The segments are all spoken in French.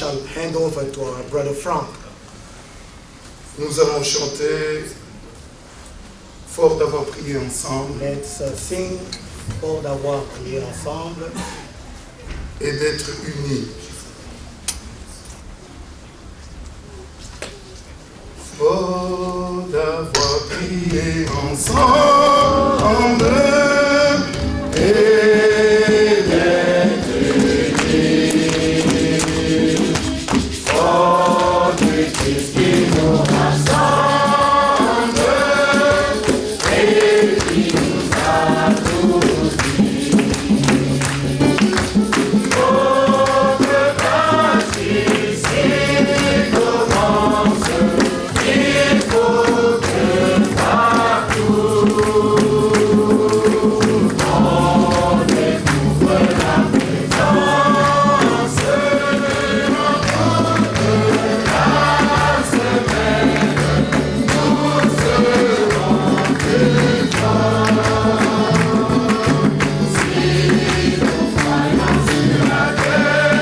shall hand over to our brother Frank. Nous allons chanter fort d'avoir prié ensemble Let's sing fort d'avoir prié ensemble et d'être unis. Fort d'avoir prié ensemble et d'être unis. Fort du Christ qui nous rassemble et qui nous a tous dit. Votre grâce ici commence. Il faut que partout on découvre la présence en toute la semaine. Nous serons plus forts si nous croyons sur la terre et soutiendra.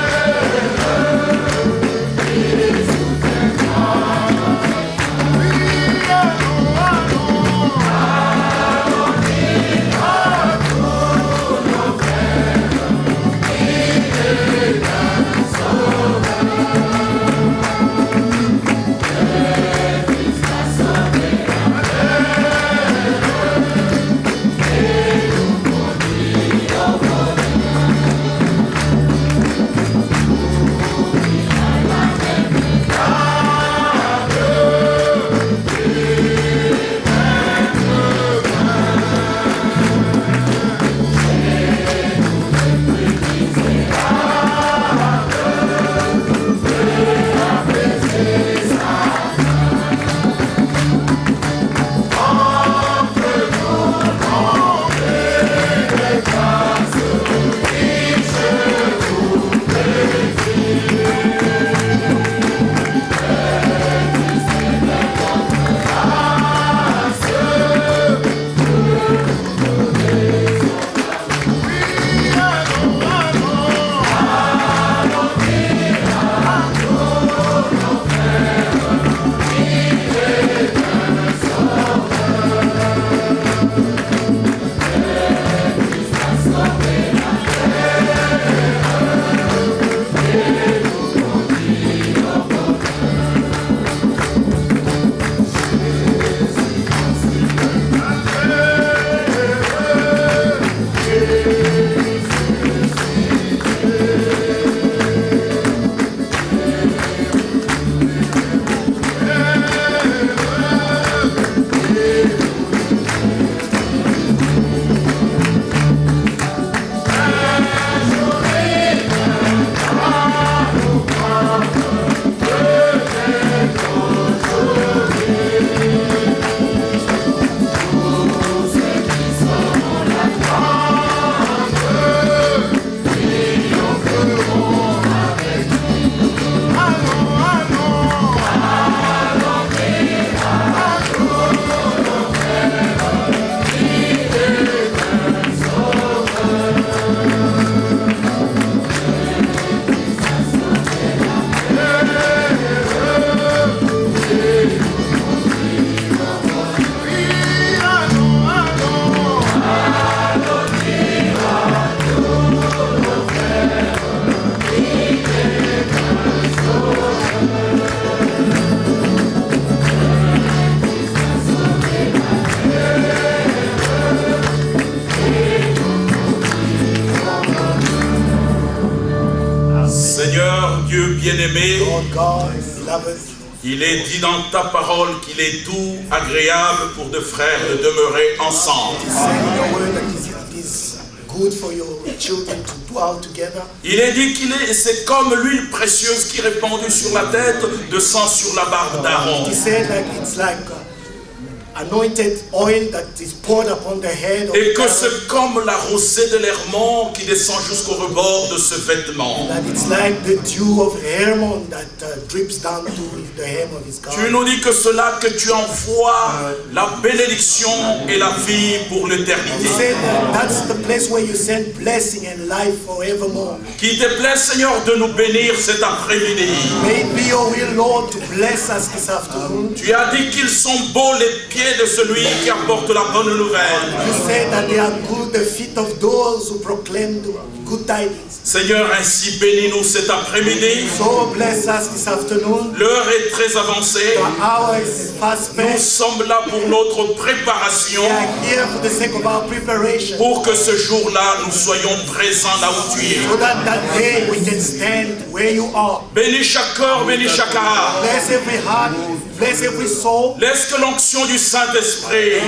Dieu bien-aimé, Lord God, beloved, il est dit dans ta parole qu'il est doux, agréable pour deux frères de demeurer ensemble. it is said in your word that it is good for your children to dwell together. Il est dit qu'il est, c'est comme l'huile précieuse qui est répandue sur la tête, descend sur la barbe d'Aaron. It is said like it's like anointed oil that is poured upon the head of Et que Aaron, c'est comme la rosée de l'Hermon qui descend jusqu'au rebord de ce vêtement. that it's like the dew of Hermon that drips down to the hem of his Tu garment. nous dis que cela que tu envoies la bénédiction et la vie pour You l'éternité. said that that's the place where you send blessing and life forevermore. Qu'il te plaît, Seigneur, de nous bénir cet après-midi. May it be your will, Lord, to bless us this afternoon. Tu as dit qu'ils sont beaux les pieds de celui qui apporte la bonne nouvelle. You said that they are good, the feet of those who proclaim the good tidings. Seigneur, ainsi bénis-nous cet après-midi. So bless us this afternoon. L'heure est très avancée. The hour is fast Nous spent. sommes là pour notre préparation, We are here for the sake of our preparation, pour que ce jour-là, nous soyons présents là où tu es. so that that day we can stand where you are. Bénis chaque cœur, bénis chaque âme. Bless every heart, bless every soul. Laisse que l'onction du Saint-Esprit,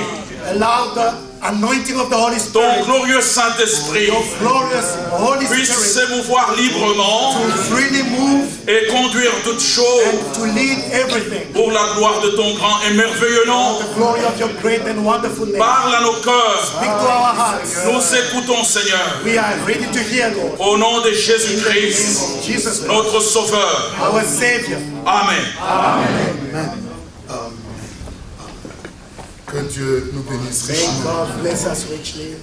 Allow the anointing of the Holy ton Spirit, glorieux Saint-Esprit, your glorious Holy puisse Spirit, s'émouvoir librement to freely move et conduire toutes choses and to lead everything. pour la gloire de ton grand et merveilleux nom. The glory of your great and wonderful name. Parle à nos cœurs. Speak to our hearts. Nous écoutons, Seigneur, We are ready to hear, Lord. au nom de In the Jésus-Christ, name of Jesus, notre Sauveur. our Savior. Amen. Que Dieu nous bénisse May richement. God bless us richly.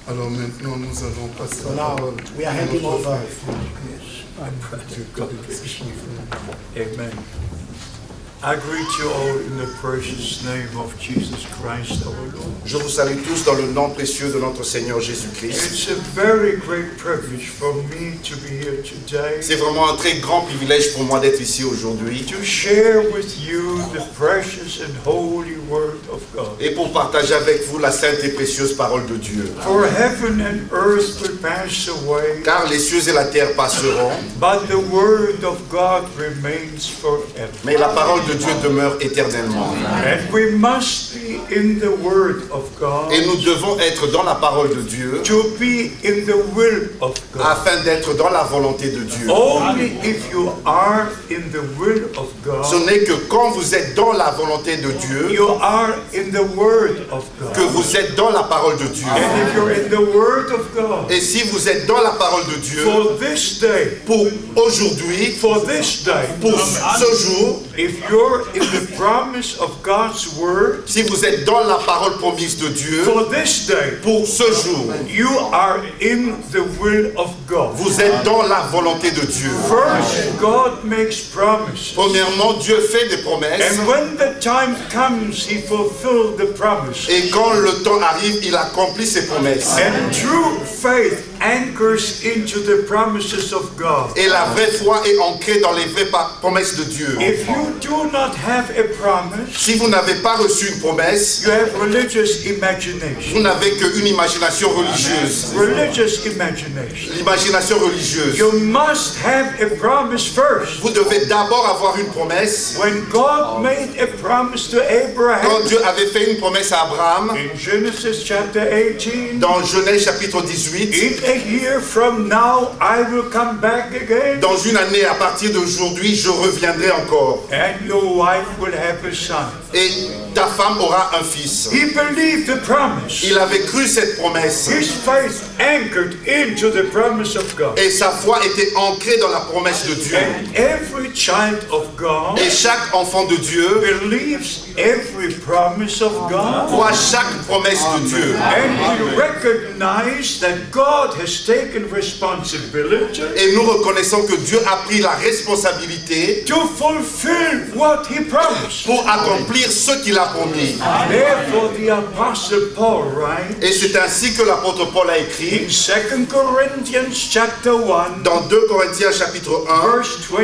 Alors maintenant, nous allons passer So la now parole. we are handing over. Amen. I greet you all in the precious name of Jesus Christ our Lord. Je vous salue tous dans le nom précieux de notre Seigneur Jésus-Christ. It's a very great privilege for me to be here today C'est vraiment un très grand privilège pour moi d'être ici aujourd'hui to share with you the precious and holy Word of God. et pour partager avec vous la sainte et précieuse parole de Dieu. For heaven and earth will pass away, Car les cieux et la terre passeront, but the Word of God remains forever. mais la parole de Dieu demeure éternellement. And we must be in the Word of God Et nous devons être dans la parole de Dieu to be in the will of God. afin d'être dans la volonté de Dieu. Only if you are in the will of Ce God, n'est que quand vous êtes dans la volonté de Dieu you are in the Word of que God. vous êtes dans la parole de Dieu. And if you're in the Word of God, Et si vous êtes dans la parole de Dieu, for this day, pour aujourd'hui, for this day, pour ce jour, if you're in the promise of God's Word, si vous êtes dans la parole promise de Dieu, for this day, pour ce jour, you are in the will of God. vous êtes dans la volonté de Dieu. First, God makes promises. Premièrement, Dieu fait des promesses And when the time comes, He fulfills the promise. et quand le temps arrive, il accomplit ses promesses. And true faith anchors into the promises of God. Et la vraie foi est ancrée dans les vraies promesses de Dieu. If you do not have a promise, Si vous n'avez pas reçu une promesse, you have religious imagination. vous n'avez qu'une imagination religieuse. Religious imagination. L'imagination religieuse. You must have a promise first. Vous devez d'abord avoir une promesse. When God made a promise to Abraham Quand Dieu avait fait une promesse à Abraham, in Genesis chapter 18, dans Genèse chapitre 18, in a year from now I will come back again dans une année à partir d'aujourd'hui, je reviendrai encore. and your wife will have a son. Et ta femme aura un fils. He believed the promise. Il avait cru cette promesse. His faith anchored into the promise of God. Et sa foi était ancrée dans la promesse de Dieu. And every child of God Et chaque enfant de Dieu believes every promise of God. croit chaque promesse de Dieu. And we recognize that God has taken responsibility Et nous reconnaissons que Dieu a pris la responsabilité to fulfill what He promised. pour accomplir ce qu'il a promis. Therefore, the Apostle Paul writes Et c'est ainsi que l'apôtre Paul a écrit in 2 Corinthians chapter 1, dans 2 Corinthiens chapitre 1, verse 20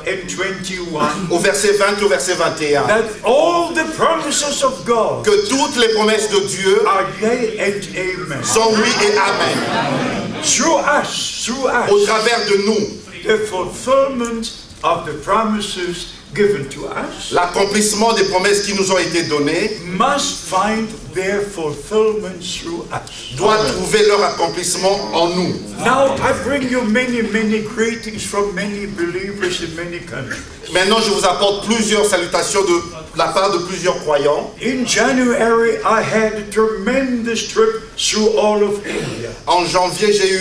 and 21, au verset 20 au verset 21, that all the promises of God que toutes les promesses de Dieu are yea and amen. sont oui et amen. Through us, Au travers de nous, the fulfillment of the promises given to us l'accomplissement des promesses qui nous ont été données must find their fulfillment through us. doit trouver leur accomplissement en nous. Now I bring you many, many greetings from many believers in many countries. Maintenant, je vous apporte plusieurs salutations de la part de plusieurs croyants. In January, I had a tremendous trip through all of India. En janvier, j'ai eu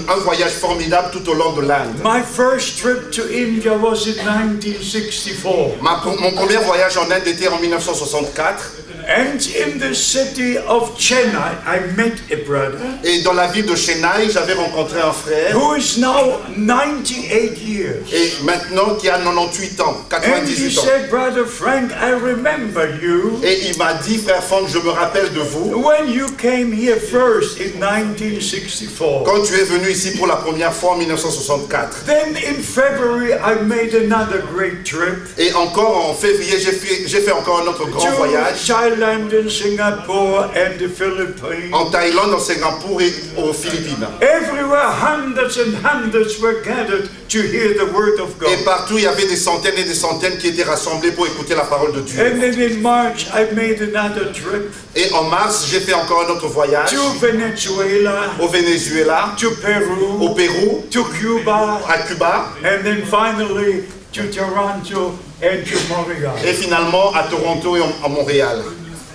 un voyage formidable tout au long de l'Inde. My first trip to India was in 1964. Mon premier voyage en Inde était en 1964. And in the city of Chennai, I met a brother Et dans la ville de Chennai, j'avais rencontré un frère. who is now 98 years. Et maintenant, qui a 98 ans, And he 98 ans. said, Brother Frank, I remember you Et il m'a dit, frère Franck, je me rappelle de vous. when you came here first in 1964. Quand tu es venu ici pour la première fois en 1964. Then in February, I made another great trip Et encore en février, j'ai fait encore un autre grand to voyage. Thailand and Singapore and the Philippines. En Thaïlande, en Singapour et aux Philippines. Everywhere, hundreds and hundreds were gathered to hear the word of Et God. partout, il y avait des centaines et des centaines qui étaient rassemblés pour écouter la parole de Dieu. And then in March, I made another trip Et en mars, j'ai fait encore un autre voyage to Venezuela, au Venezuela, to Peru, au Pérou, to Cuba, à Cuba and then finally to Toronto and to Montreal. et finalement à Toronto et à Montréal.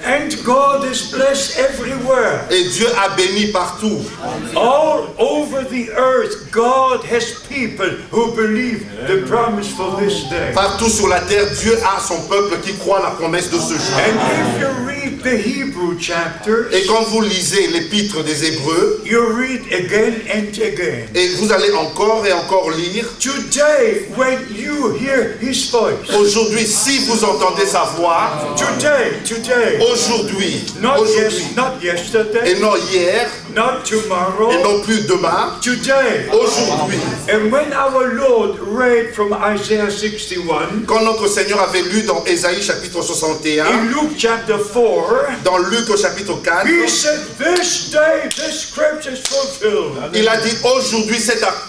And God is blessed everywhere. Et Dieu a béni partout. All over the earth, God has people who believe the promise for this day. Partout sur la terre, Dieu a son peuple qui croit la promesse de ce jour. And if you read the Hebrew chapters, Et quand vous lisez l'épître des Hébreux, you read again and again. et vous allez encore et encore lire, Today, when you hear His voice, aujourd'hui, si vous entendez sa voix, today, aujourd'hui, not aujourd'hui, not yesterday, et non hier, not et tomorrow, non plus demain, today. aujourd'hui. And when our Lord read from Isaiah 61, Quand notre Seigneur avait lu dans Ésaïe chapitre 61, in Luke chapter 4, dans Luc au chapitre 4, He said, this day this scripture is fulfilled. il a dit aujourd'hui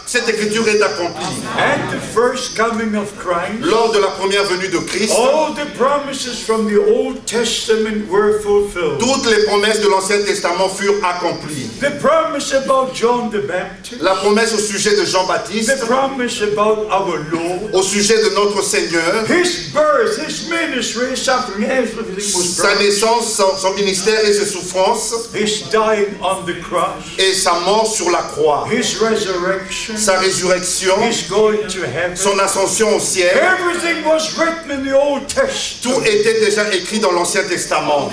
cette écriture est accomplie. At the first coming of Christ, Lors de la première venue de Christ, all the promises from the Old Testament were fulfilled. toutes les promesses de l'Ancien Testament furent accomplies. The promise about John the Baptist, La promesse au sujet de Jean-Baptiste, the promise about our Lord, au sujet de notre Seigneur, His birth, His ministry, His suffering, everything was sa promised. naissance, son ministère et ses souffrances, His dying on the cross, et sa mort sur la croix, His resurrection, sa résurrection, His going to heaven. son ascension au ciel. Everything was written in the Old Testament. Tout était déjà écrit dans l'Ancien Testament.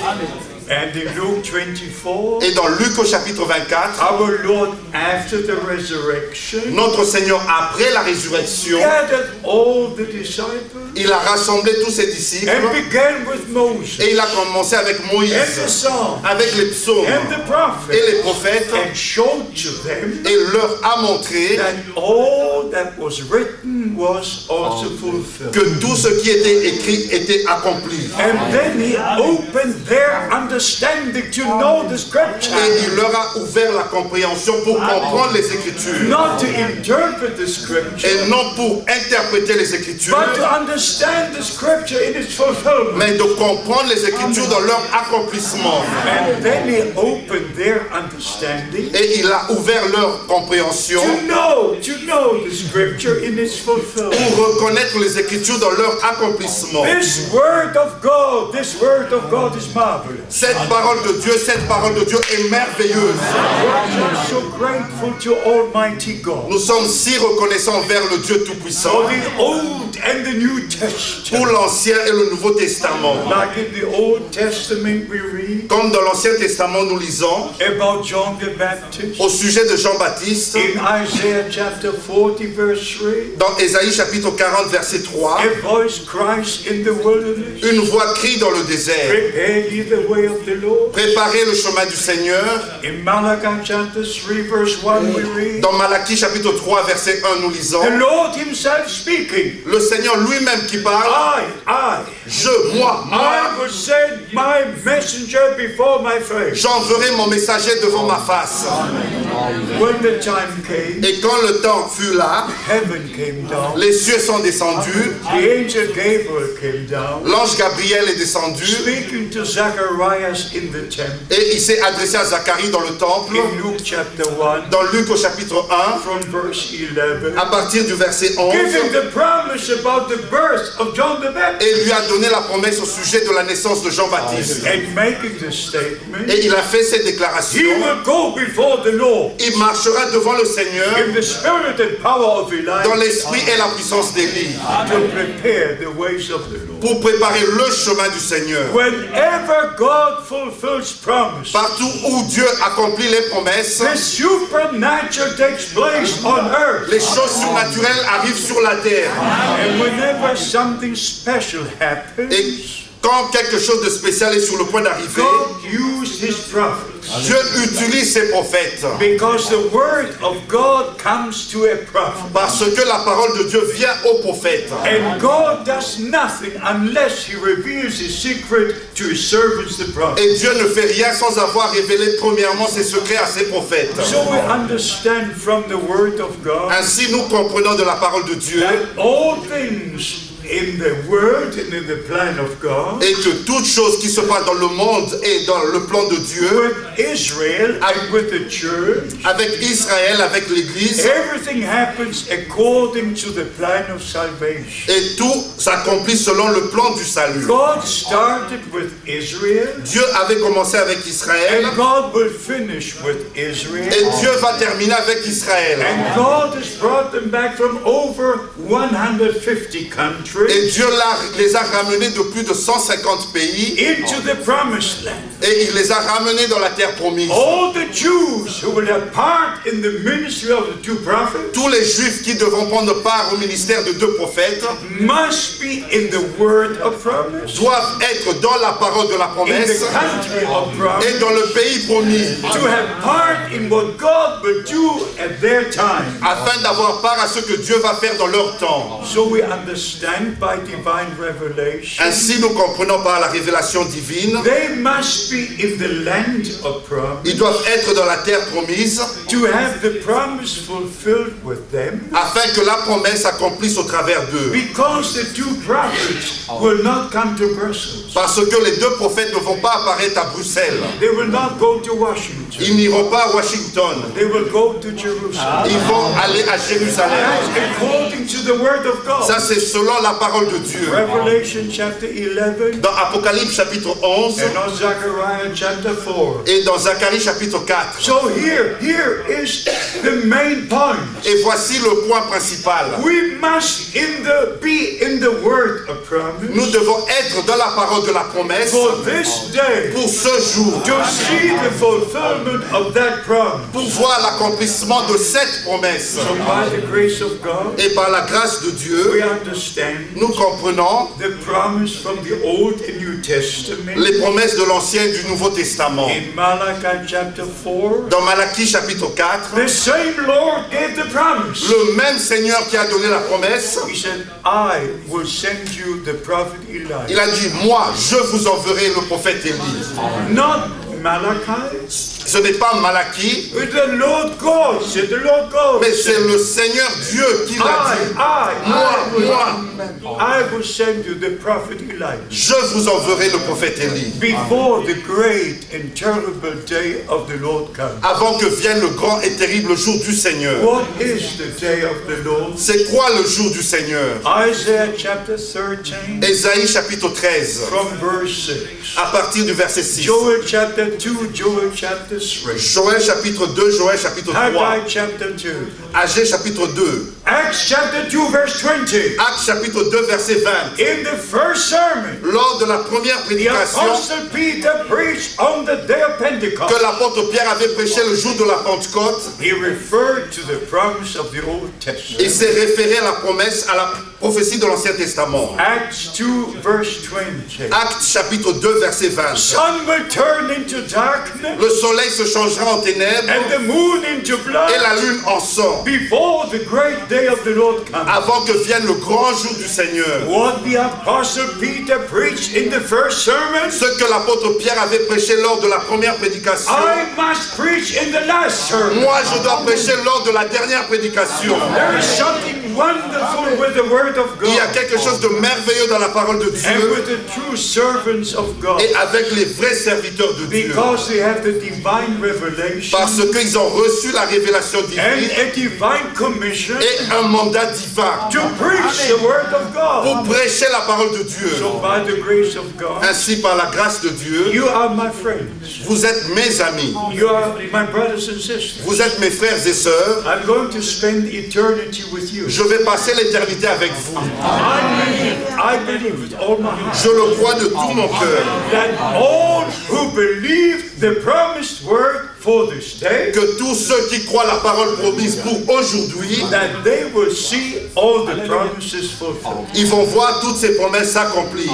And in Luke 24, Et dans Luc au chapitre 24, our Lord, after the resurrection, notre Seigneur, après la résurrection, gathered all the disciples il a rassemblé tous ses disciples and began with Moses et il a commencé avec and the Moïse, Psalms avec les psaumes and the et prophets, les prophètes and showed to them et leur a montré that all that was written was also fulfilled. que tout ce qui était écrit était accompli. And then He opened their understanding to know the Scripture, Et il leur a ouvert la compréhension pour comprendre les Écritures. not to interpret the Scripture, Et non pour interpréter les Écritures, but to understand the Scripture in its fulfillment. mais de comprendre les Écritures dans leur accomplissement. And then He opened their understanding Et il a ouvert leur compréhension to know the Scripture in its fulfillment. pour reconnaître les Écritures dans leur accomplissement. This word of God is marvelous. Cette parole de Dieu est merveilleuse. I'm so grateful to Almighty God Nous sommes si reconnaissants envers le Dieu for Tout-Puissant the Old and the New Testament. pour l'Ancien et le Nouveau Testament. Like in the Old Testament we read Comme dans l'Ancien Testament, nous lisons about John the Baptist au sujet de Jean-Baptiste, in Isaiah chapter 40 verse 3. dans Ésaïe chapitre 40, verset 3, A voice cries in the wilderness, une voix crie dans le désert, prepare ye the way of the Lord. préparez le chemin du Seigneur. In Malachi chapter 3 verse 1 we read, Dans Malachie chapitre 3, verset 1, nous lisons, the Lord Himself speaking, le Seigneur lui-même qui parle, moi, I will send my messenger before my face. j'enverrai mon messager devant ma face. When the time came, Et quand le temps fut là, heaven came down. les cieux sont descendus, The angel Gabriel came down, l'ange Gabriel est descendu, speaking to Zacharias in the temple. et il s'est adressé à Zacharie dans le temple, In Luke chapter 1, dans Luc au chapitre 1, from verse 11, à partir du verset 11, giving the promise about the birth of John the Baptist, et lui a donné la promesse au sujet de la naissance de Jean-Baptiste. and making the statement, Et il a fait cette he déclaration, will go before the Lord il marchera devant le Seigneur in the spirit and power of dans Elijah l'esprit et la puissance d'Élie, to prepare the ways of the Lord. pour préparer le chemin du Seigneur. Whenever God fulfills promise, Partout où Dieu accomplit les promesses, the supernatural takes place on earth. les choses surnaturelles arrivent sur la terre. And whenever something special Et happens, quand quelque chose de spécial est sur le point d'arriver, God used his prophets. Dieu utilise ses prophètes. Because the word of God comes to a prophet. Parce que la parole de Dieu vient aux prophètes. And God does nothing unless he reveals his secret to his servants, the prophets. Et Dieu ne fait rien sans avoir révélé premièrement ses secrets à ses prophètes. So we understand from the word of God Ainsi, nous comprenons de la parole de Dieu that all things in the word and in the plan of God et que toute chose qui se passe dans le monde et dans le plan de Dieu, with Israel and with the church, avec Israël, avec l'Église, everything happens according to the plan of salvation. et tout s'accomplit selon le plan du salut. God started with Israel, Dieu avait commencé avec Israël and God will finish with Israel. et Dieu va terminer avec Israël. And God has brought them back from over 150 countries Et Dieu les a ramenés de plus de 150 pays into the promised land. et il les a ramenés dans la terre promise. All the Jews who will have part in the ministry of the two prophets Tous les Juifs qui devront prendre part au ministère de deux prophètes must be in the word of promise, doivent être dans la parole de la in the promesse country of et promise, dans le pays promis, to have part in what God will do at their time. afin d'avoir part à ce que Dieu va faire dans leur temps. So we understand by divine revelation, Ainsi, nous comprenons par la révélation divine, they must be in the land of promise ils doivent être dans la terre promise, to have the promise fulfilled with them, afin que la promesse s'accomplisse au travers d'eux. because the two prophets will not come to Brussels. Parce que les deux prophètes ne vont pas apparaître à Bruxelles. They will not go to Washington. Ils n'iront pas à Washington. They will go to Jerusalem. Ils vont aller à Jérusalem. That's according to the word of God. Ça, c'est selon la parole de Dieu. Revelation chapter 11 Dans Apocalypse chapitre 11 and on Zechariah chapter 4. et dans Zacharie chapitre 4. So here is the main point. Et voici le point principal. We must be in the word of promise Nous devons être dans la parole de la promesse for this day, pour ce jour, to see the fulfillment of that promise. pour voir l'accomplissement de cette promesse. So by the grace of God, Et par la grâce de we Dieu, understand nous comprenons the promise from the Old and New Testament les promesses de l'Ancien et du Nouveau Testament. in Malachi chapter 4. Dans Malachie chapitre 4, The same Lord gave the promise. le même Seigneur qui a donné la promesse, He said, I will send you the prophet il Elijah. a dit, moi, je vous enverrai le prophète Élie. Not Malachi, Ce n'est pas Malachie, but the Lord God said, the Lord God mais c'est said, le Seigneur Dieu qui l'a dit. I will send you the prophet Elijah Je vous enverrai le prophète Élie. before the great and terrible day of the Lord comes. Avant que vienne le grand et terrible jour du Seigneur. What is the day of the Lord? C'est quoi le jour du Seigneur? Isaiah chapter 13 Ésaïe chapitre 13, from verse 6. à partir du verset 6. Joel chapter 2, Joel chapter 3. Joël chapitre 2, Joël chapitre 3. Haggai chapter 2. Agé chapitre 2. Acts chapter 2 verse 20. Actes chapitre 2, verset 20. In the first sermon, Lors de la première the prédication apostle Peter preached on the day of Pentecost. que l'apôtre Pierre avait prêché le jour de la Pentecôte, He referred to the promise of the Old il Testament. s'est référé à la promesse, à la prophétie de l'Ancien Testament. Acts 2 verse 20. Actes chapitre 2, verset 20. Sun will turn into darkness Le soleil se changera en ténèbres and the moon into et blood la lune en sang before the great day of the Lord comes. avant que vienne le grand jour du Seigneur. What the Apostle Peter preached in the first sermon, Ce que l'apôtre Pierre avait prêché lors de la première prédication, I must preach in the last sermon. moi je dois prêcher lors de la dernière prédication. There is something wonderful with the Word of Il y a God quelque chose de merveilleux dans la parole de and Dieu with the true servants of God, et avec les vrais serviteurs de Dieu. because they have the divine revelation Parce qu'ils ont reçu la révélation and divine a divine commission et un mandat divin to preach the Word of pour God. prêcher la parole de Dieu. So by the grace of God, Ainsi, par la grâce de Dieu, you are my friends. vous êtes mes amis, You are my brothers and sisters. vous êtes mes frères et sœurs. I'm going to spend eternity with you. Je vais passer l'éternité avec vous. I believe with all my heart Je le crois de tout mon cœur. that all who believe the promised word for this day, Que tous ceux qui croient la parole promise pour aujourd'hui, that they will see all the promises fulfilled. ils vont voir toutes ces promesses s'accomplir.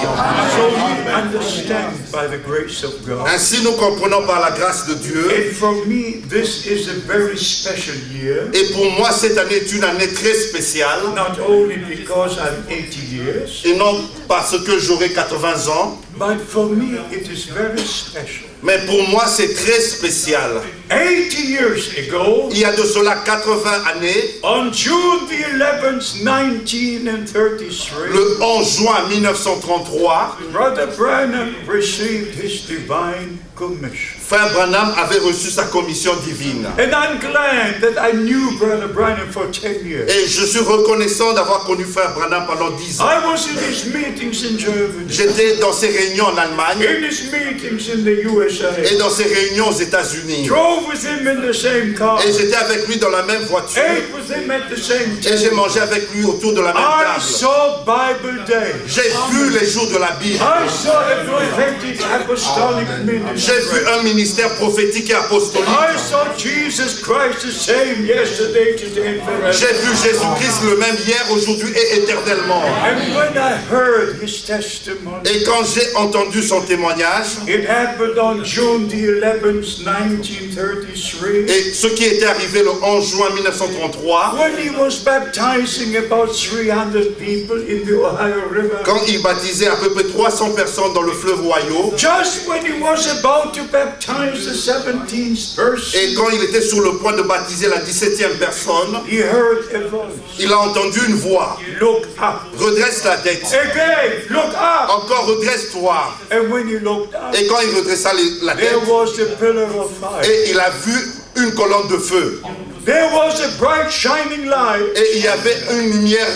So we understand by the grace of God. Ainsi, nous comprenons par la grâce de Dieu. And for me, this is a very special year, Et pour moi, cette année est une année très spéciale. not only because I'm 80 years, Et non parce que j'aurai 80 ans, but for me it is very special. mais pour moi, c'est très spécial. 80 years ago, Il y a de cela 80 années, on June the 11th, 1933, le 11 juin 1933, Brother Branham received his divine commission. Frère Branham avait reçu sa commission divine. And I'm glad that I knew Brother Branham for 10 years. Et je suis reconnaissant d'avoir connu Frère Branham pendant 10 ans. I was in his meetings in Germany, J'étais dans ses réunions en Allemagne in his meetings in the USA, et dans ses réunions aux États-Unis. drove with him in the same car, Et j'étais avec lui dans la même voiture ate with him at the same et j'ai table. mangé avec lui autour de la même I table. saw Bible Day. J'ai vu les jours de la Bible. I saw a prophetic apostolic J'ai vu ministry. un ministère prophétique et apostolique. I saw Jesus Christ the same yesterday, today, and forever. J'ai vu Jésus-Christ le même hier, aujourd'hui et éternellement. And when I heard his testimony, Et quand j'ai entendu son témoignage, it happened on June the 11th, 1933, et ce qui était arrivé le 11 juin 1933, when he was baptizing about 300 people in the Ohio River. quand il baptisait à peu près 300 personnes dans le fleuve Ohio, Just when he was about to baptize the 17th person, et quand il était sur le point de baptiser la 17e personne, he heard a voice. il a entendu une voix. Look up. Redresse la tête. Again, look up. Encore redresse-toi. And when he looked up, Et quand il redressa la tête, there was the pillar of fire. et il a vu une colonne de feu. There was a bright shining light Et il y avait une lumière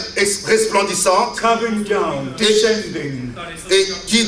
resplendissante coming down, descending, et qui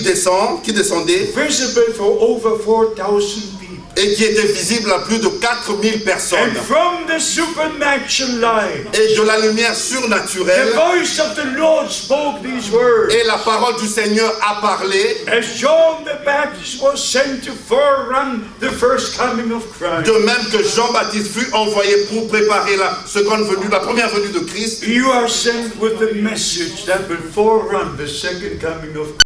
descendait visible for over 4,000 people. et qui était visible à plus de 4000 personnes. And from the supernatural light, Et de la lumière the surnaturelle, voice of the Lord spoke these words. et la parole du Seigneur a parlé, As John the Baptist was sent to forerun the first coming of Christ, de même que Jean-Baptiste fut envoyé pour préparer la seconde venue, la première venue de Christ. you are sent with the message that will forerun the second coming of Christ.